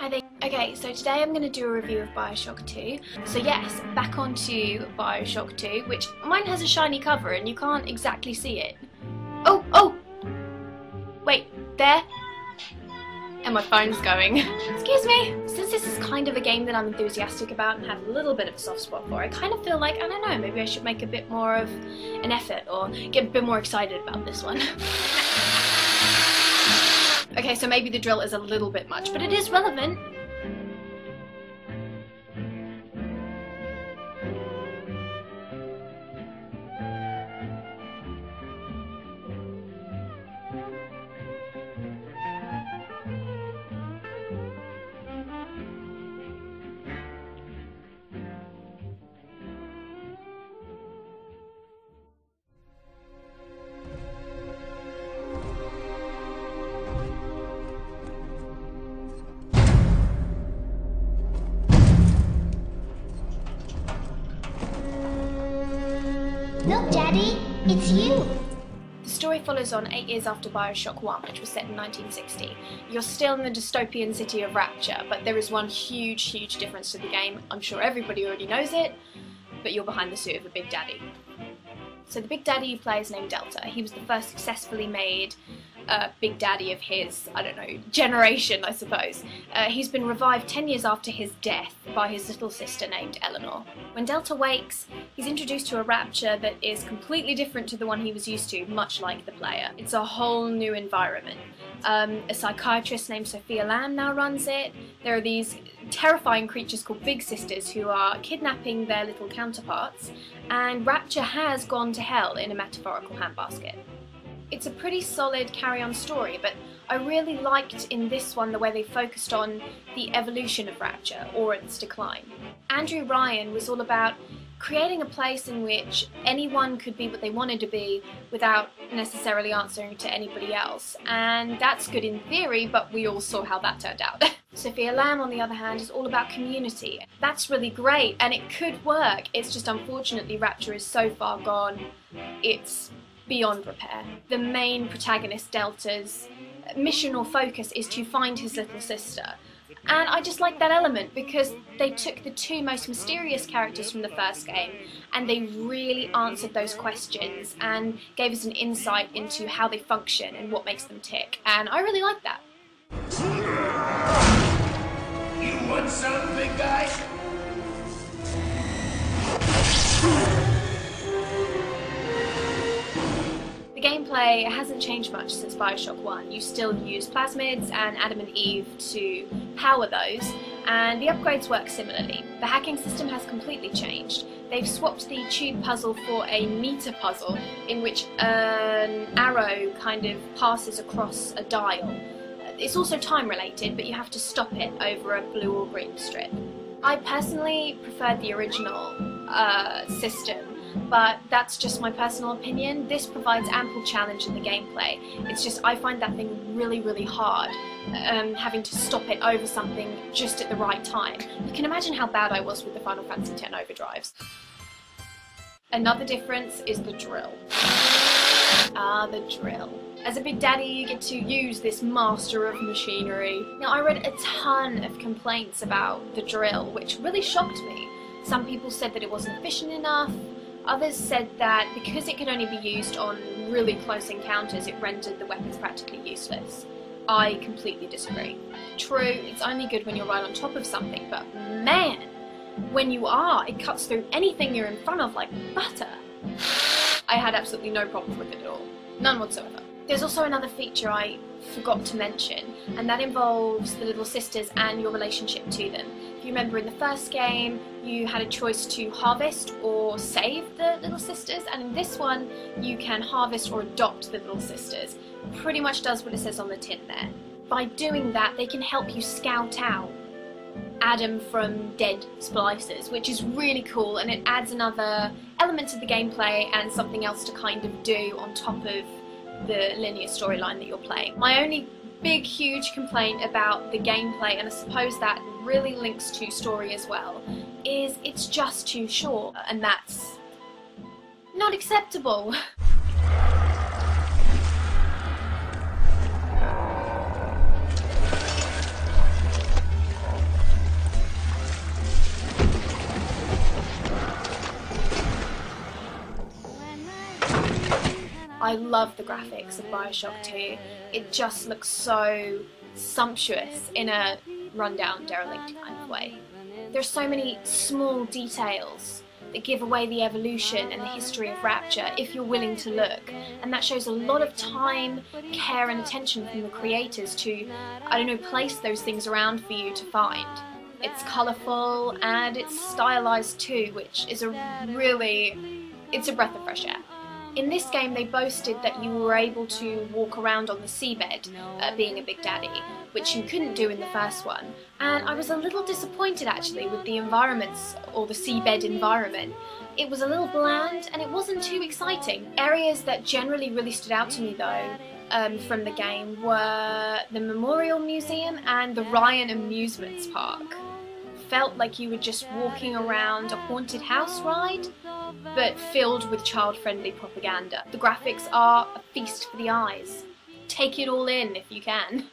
Hi there. Okay, so today I'm going to do a review of BioShock 2. So yes, back onto BioShock 2, which mine has a shiny cover and you can't exactly see it. Oh! Wait, there? And my phone's going. Excuse me! Since this is kind of a game that I'm enthusiastic about and have a little bit of a soft spot for, I kind of feel like, I don't know, maybe I should make a bit more of an effort or get a bit more excited about this one. Okay, so maybe the drill is a little bit much, but it is relevant. Look, Daddy, it's you! The story follows on 8 years after BioShock 1, which was set in 1960. You're still in the dystopian city of Rapture, but there is one huge difference to the game. I'm sure everybody already knows it, but you're behind the suit of a Big Daddy. So the Big Daddy you play is named Delta. He was the first successfully made Big Daddy of his, I don't know, generation, I suppose. He's been revived 10 years after his death by his little sister named Eleanor. When Delta wakes, he's introduced to a Rapture that is completely different to the one he was used to, much like the player. It's a whole new environment. A psychiatrist named Sophia Lamb now runs it. There are these terrifying creatures called Big Sisters who are kidnapping their little counterparts, and Rapture has gone to hell in a metaphorical handbasket. It's a pretty solid carry-on story, but I really liked in this one the way they focused on the evolution of Rapture, or its decline. Andrew Ryan was all about creating a place in which anyone could be what they wanted to be without necessarily answering to anybody else, and that's good in theory, but we all saw how that turned out. Sophia Lamb, on the other hand, is all about community. That's really great, and it could work. It's just unfortunately Rapture is so far gone, it's beyond repair. The main protagonist, Delta's mission or focus is to find his little sister. And I just like that element because they took the two most mysterious characters from the first game and they really answered those questions and gave us an insight into how they function and what makes them tick. And I really like that. You want some, big guy? The gameplay hasn't changed much since BioShock 1. You still use plasmids and Adam and Eve to power those, and the upgrades work similarly. The hacking system has completely changed. They've swapped the tube puzzle for a meter puzzle in which an arrow kind of passes across a dial. It's also time related, but you have to stop it over a blue or green strip. I personally preferred the original system, but that's just my personal opinion. This provides ample challenge in the gameplay. It's just I find that thing really hard, having to stop it over something just at the right time. You can imagine how bad I was with the Final Fantasy X overdrives. Another difference is the drill. The drill. As a Big Daddy, you get to use this master of machinery. Now, I read a ton of complaints about the drill, which really shocked me. Some people said that it wasn't efficient enough. Others said that because it could only be used on really close encounters, it rendered the weapons practically useless. I completely disagree. True, it's only good when you're right on top of something, but man, when you are, it cuts through anything you're in front of like butter. I had absolutely no problem with it at all. None whatsoever. There's also another feature I forgot to mention, and that involves the little sisters and your relationship to them. If you remember in the first game, you had a choice to harvest or save the little sisters, and in this one, you can harvest or adopt the little sisters. Pretty much does what it says on the tin there. By doing that, they can help you scout out Adam from dead splicers, which is really cool, and it adds another element to the gameplay and something else to kind of do on top of the linear storyline that you're playing. My only big huge complaint about the gameplay, and I suppose that really links to story as well, is it's just too short, and that's not acceptable. I love the graphics of BioShock 2. It just looks so sumptuous in a rundown, derelict kind of way. There's so many small details that give away the evolution and the history of Rapture if you're willing to look, and that shows a lot of time, care and attention from the creators to, I don't know, place those things around for you to find. It's colourful and it's stylized too, which is it's a breath of fresh air. In this game they boasted that you were able to walk around on the seabed, being a Big Daddy, which you couldn't do in the first one, and I was a little disappointed actually with the environments, or the seabed environment. It was a little bland and it wasn't too exciting. Areas that generally really stood out to me though from the game were the Memorial Museum and the Ryan Amusements Park. Felt like you were just walking around a haunted house ride, but filled with child-friendly propaganda. The graphics are a feast for the eyes. Take it all in if you can.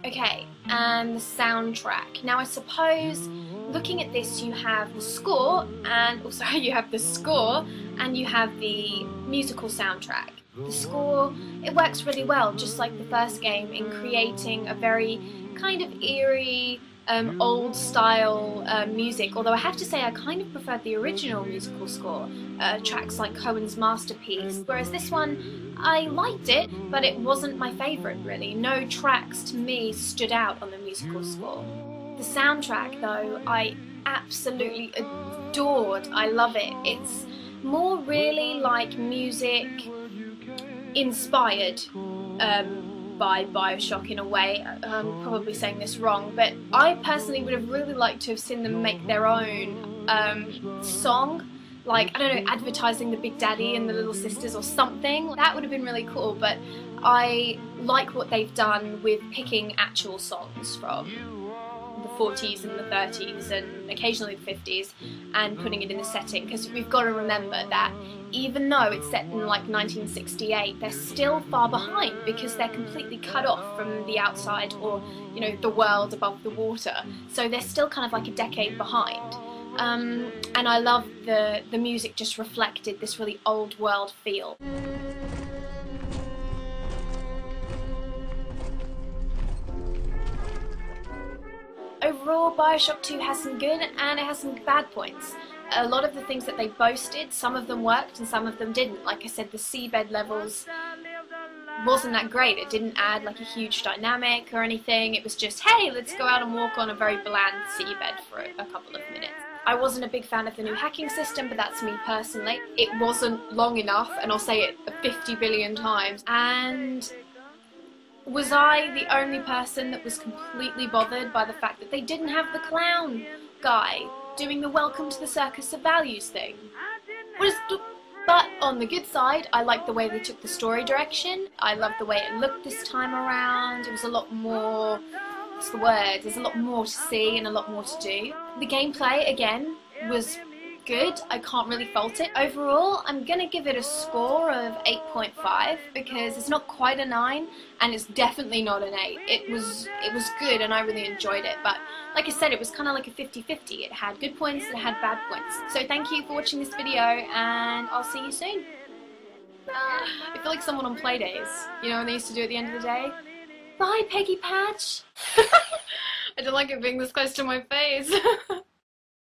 Okay, and the soundtrack. Now I suppose looking at this you have the score and you have the musical soundtrack. The score, it works really well, just like the first game, in creating a very kind of eerie, old style music, although I have to say I kind of preferred the original musical score, tracks like Cohen's Masterpiece, whereas this one, I liked it, but it wasn't my favourite really. No tracks to me stood out on the musical score. The soundtrack though, I absolutely adored. I love it. It's more really like music inspired by BioShock in a way. I'm probably saying this wrong, but I personally would have really liked to have seen them make their own song, like, I don't know, advertising the Big Daddy and the Little Sisters or something. That would have been really cool, but I like what they've done with picking actual songs from the 40s and the 30s and occasionally the 50s and putting it in the setting, because we've got to remember that even though it's set in like 1968, they're still far behind because they're completely cut off from the outside, or, you know, the world above the water. So they're still kind of like a decade behind. And I love the music just reflected this really old world feel. Overall, BioShock 2 has some good and it has some bad points. A lot of the things that they boasted, some of them worked and some of them didn't. Like I said, the seabed levels wasn't that great. It didn't add like a huge dynamic or anything. It was just, hey, let's go out and walk on a very bland seabed for a couple of minutes. I wasn't a big fan of the new hacking system, but that's me personally. It wasn't long enough, and I'll say it 50 billion times. And was I the only person that was completely bothered by the fact that they didn't have the clown guy doing the welcome to the circus of values thing? But on the good side, I liked the way they took the story direction. I loved the way it looked this time around. It was a lot more, what's the word? There's a lot more to see and a lot more to do. The gameplay, again, was good. I can't really fault it. Overall, I'm gonna give it a score of 8.5 because it's not quite a 9 and it's definitely not an 8. It was good and I really enjoyed it, but like I said, it was kind of like a 50-50. It had good points and it had bad points. So thank you for watching this video and I'll see you soon. I feel like someone on Playdays, you know, when they used to do at the end of the day. Bye, Peggy Patch! I don't like it being this close to my face.